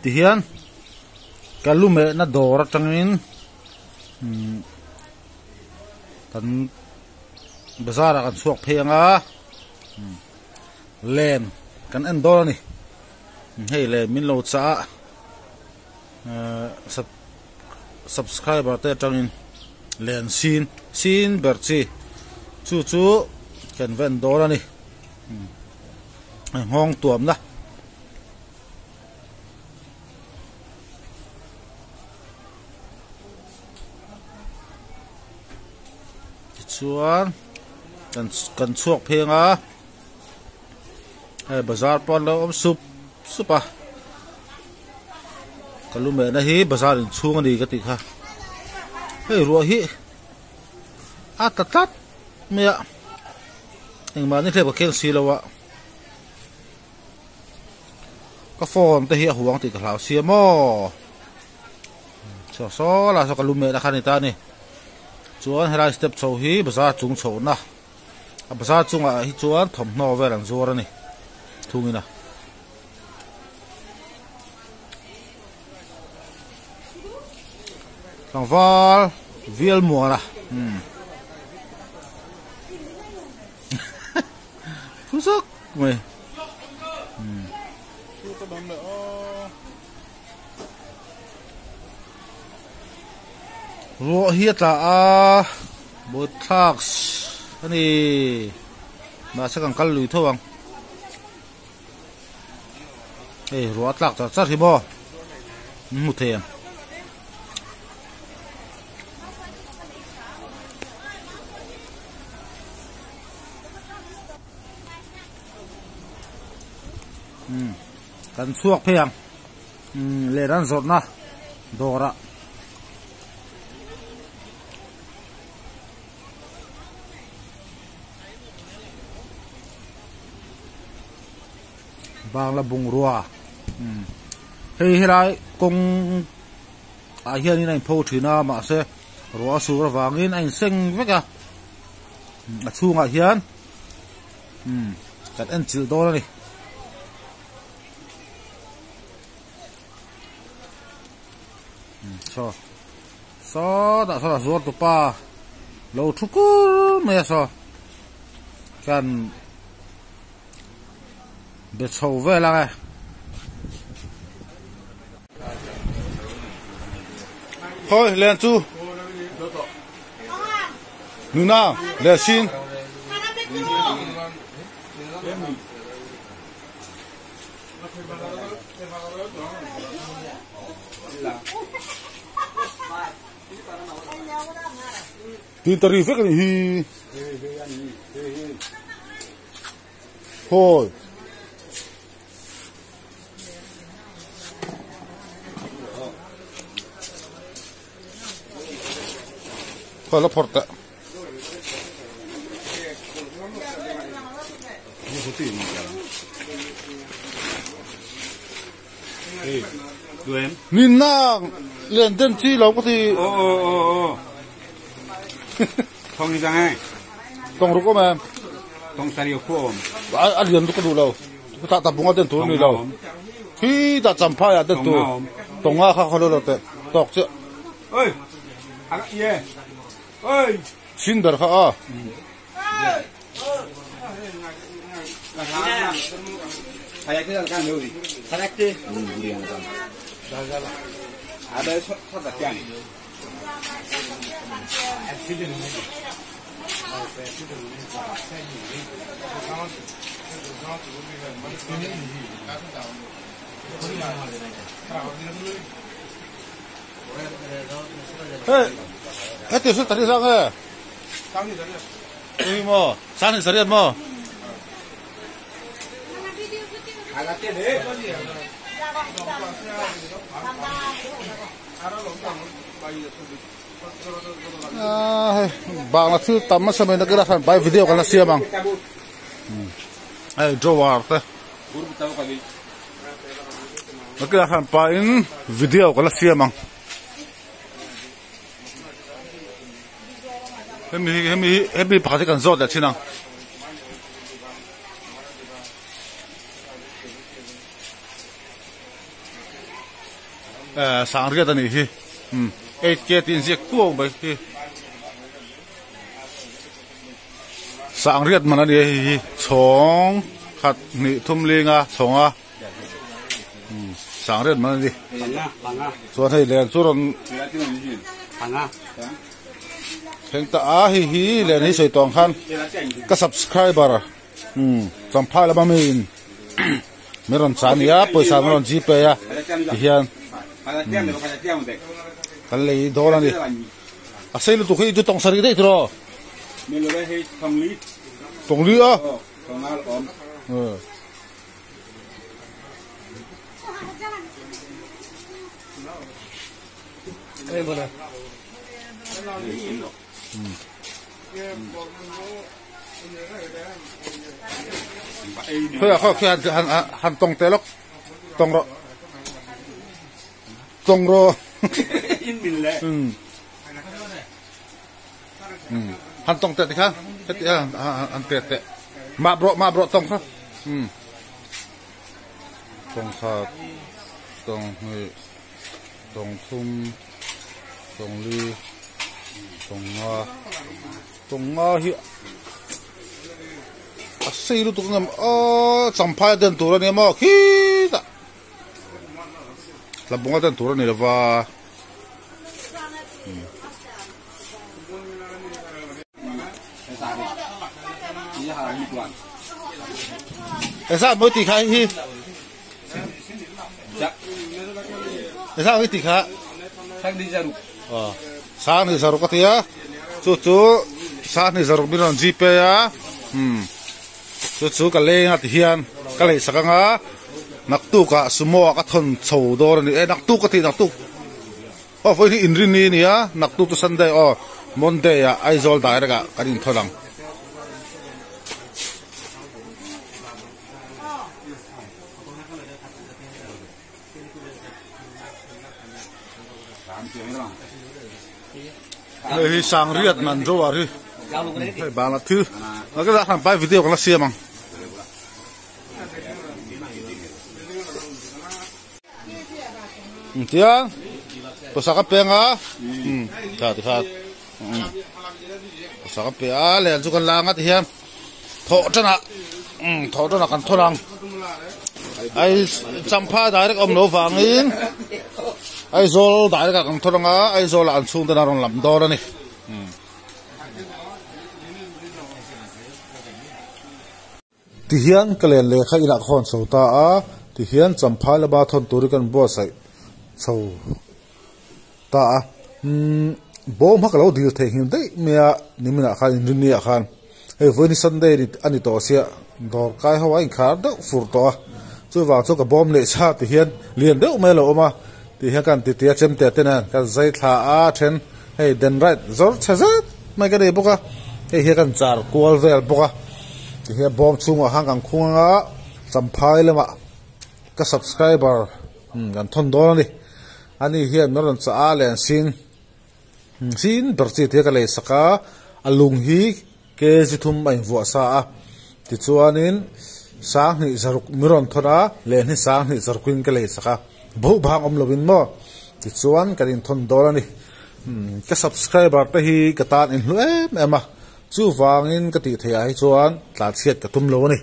tihian kalume na dora tangin kan bazara kan suak phenga len kan endor ni hei le min lo cha subscriber te tangin len sin berchi chu kan ven dora ni hong tuam na chuan kan chuak phenga ai bazar pon lo om supa kalume na hi bazar in chung ani ka ti kha hei ro hi atatat mea engma ni theba ken si lawa ka phone te hi huang ti ka hlau siamo so la so kalume na khani ta ni chuan helai step chho hi bazar chung chho na a bazar chunga hi chuan thom hno vel an zuar ani thungina kangwal vial muara pusok me ro hi ta a botax ani ma sa kang kal lui thawang ei ro atlak ta char hi bo mu them kan suak pheng le ran zot na dora bang la bung ruwa hei helai kong a hian in ein pho thina ma se ruwa sur wangin ein seng veka a chunga hian kan en chil dor ni so da so zor tu pa lo thukur me so kan be chou ve la thôi lên chu nu nào le xin tin tari phết cái hi thôi thôi nó phật đấy nhìn na liền tên chi lâu có thì không đi ra ngay tông rút mà không xài nhiều khô ăn liền rút có đủ lâu ta tập bung tên tuổi này lâu khi ta chăm phai tên tuổi tông á khác hơn lâu tệ tóc chứ ơi ăn gì ơi xin đỡ khá à hay cái thằng can gì thằng chứ liền rồi à đây thoát đặt chàng hết tiền xuất tận sang hè đi mà sang thì sariat mà bang là thứ tắm mà sao mình đã cái là phần bài video cái là xia bằng ai draw art nó cái là phần bài video cái là xia bằng em bị bắt cái con rốt là thế nào sang riat ani hi 8K tin ziak tuang bai hi sang riat mana dia hi chong khat ni thum linga chonga sang riat mana di so thai le churon theng ta a hi le ni soi tong khan ka subscriber champhai la mamin meron chania poisa meron gp ya hian kan lei dolan ni asai lu tu khi tu tong sari dei tro melo le he tong li a tong al om Đây một này. Thôi à, khi han tong telok tong ro in min le han tong te kha han te ma bro tong kha tong kha tong hui tong thum tong li tong nga hi asai lu tu ngam champhai den tur ani ma khi ta la bunga den tur ani wa esa mo ti khai hi esa mo ti kha sang di jaru sang ni zaru ka tia chu sang ni zaru binon gp ya chu ka le ngat hian ka le sakanga naktu ka sumo ka thon chho dor ni naktu ka ti naktu foi ni inrin ni ya naktu tu sunday monday ya aizol dai ra ka rin tholang hi sang riat man ro ari hai ba la thu nó cái làm bài video của nó xem mà tiếng tôi sao cái bèn á thật tôi sao cái bèn lên cho con lang á thì em thọ cho nó cần thọ lang ai chăm pha đại cái ông nấu vàng in ai zol đại cái cần thọ lang á ai zol là ăn xuống tới nào làm đo đó này ti hian kalen le kha ila khon so ta a ti hian champhai la ba thon turi kan bo sai so ta a bom ha kalo dil the hin dei mea nimina khan ni a khan e voni sunday ni ani to sia dor kai hawain khar de fur to chu wa chu ka bom le cha ti hian lian de me lo ma ti hian kan ti tia chem te te na ka zai tha a then hey den right zor chazat mai ka de boka he he kan char kwal vel boka thì hiện bom chung ở hàng khung á champhai lắm ạ các subscriber gần thon đó đi anh ấy hiện nó làm sao lên xin bật chỉ thế cái này saka alung hi ke chỉ thum anh vua sa thì cho anh ấy sáng thì zaruk miron thoda lên thì sáng thì zarukin cái này saka bố bang lovin mo thì cho anh cái này thon đó đi các subscriber tới hi cái ta anh luôn em à chu wangin ka ti thei ai chuan tla chiat ka tum lo ni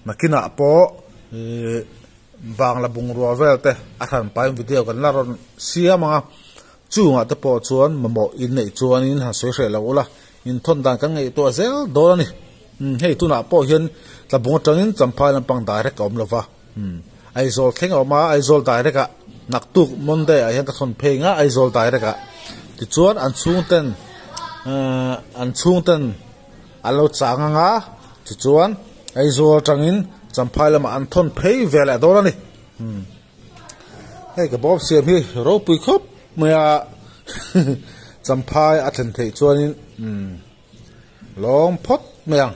makina po bang la bung ro vel te a than pai video kan la ron siama chu nga te po chuan mamo in nei chuan in ha soi hre lo la in thon dan kan ngei to zel do ni hei tu na po hian la bung tangin champhai lam pang direct om lova ai zol theng oma ai zol direct ka naktu monday a hian ka thon phenga ai zol direct ka ti chuan an chung ten an chung ten alo changanga chu chuan ai zol tangin champhai lama an thon phei vela dora ni hei ka bob siam hi ro pui khop maya champhai a thlen thei chuanin long phot meang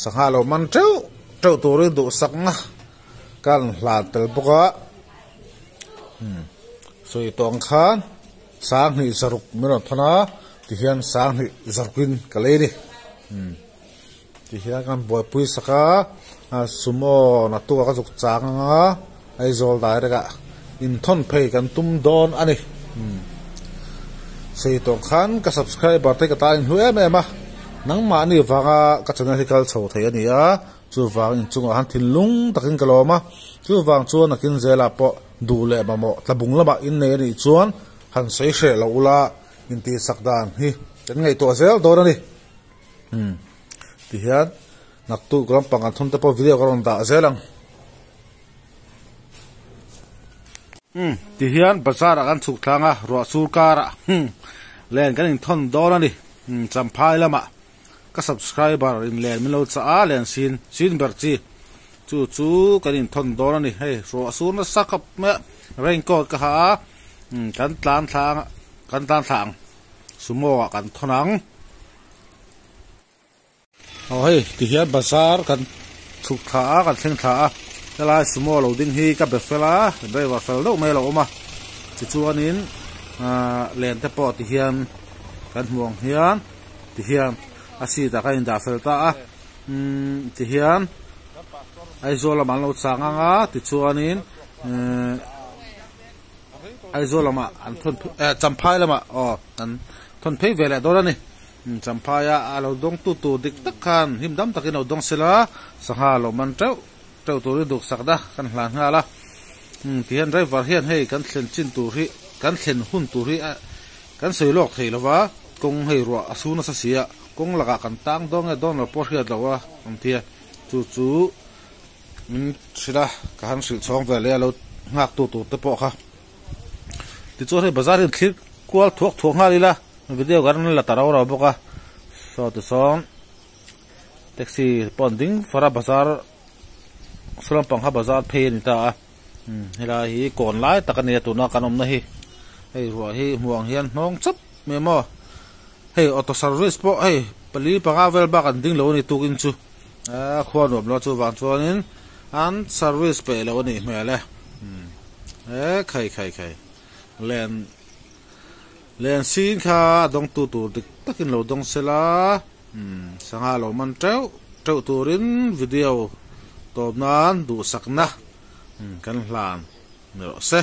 sangha lo man treu turin du sakna kan hla tel boka soi tong khan sang ni zaruk meron thana ti hian sang ni zarkin kalei ni ti hian kan boy pui saka sumo na tu ka juk changa ai zol dai ra in thon phei kan tum don ani sei tong khan ka subscriber te ka ta in hlue me ma nang ma ni wanga ka channel hikal chho thei ani a chu wang in chunga han thil lung takin kaloma chu wang chuan akin zela po du le ma mo tlabung lama in ne ni chuan han sei hre lo ula in ti sakdan hi kan ngai to zel do ani ti hian nak tu gram pangan thon te po video karon da zelang ti hian bazar kan chuk thanga ro surkara len kan in thon do ani champhai lama ka subscriber in len milo cha a len sin berchi chu kan in thon do ani hei ro sur na sakap me raincoat ka ha kan tlan thang sumo kan thonang hei ti hian bazar kan chuk tha kan thleng tha la sumo loading hi ka befela driver fel do me lo ma chu chuanin len te po ti hian kan muang hian ti hian asi ta ka in da fel ta ti hian ai zola man lo changa nga ti chuanin ai zola ma an thon champhai lama an thon phei vela do ni champhaya alo dong tu dik tak khan himdam takin lo dong sela sanga lo man treu tu duk sakda kan hlan nga la tian driver hian hei kan thlen chin tu ri kan thlen hun tu ri kan soilok thei lova kong hei ro asuna sa sia kong laga kan tang dong e don lo por hiat lawa tia chu sila ka han sil chong vele lo ngak tu te po kha ti chu hei bazar in thlir kwal thuak nga lila video garan la taraw ra boka so to song taxi ponding fara bazar sulam pangha bazar phe ni ta hela hi kon lai takani tu na kanom na hi hei ruwa hi muang hian nong chap me mo hei auto service po hei pali panga vel ba kan ding lo ni tukin chu khwan ob lo chu wang chuanin an service pe lo ni mele khai len sin kha dong tu dik takin lo dong sela sanga lo man treu turin video tôm nan đủ sắc na kan hlan nero se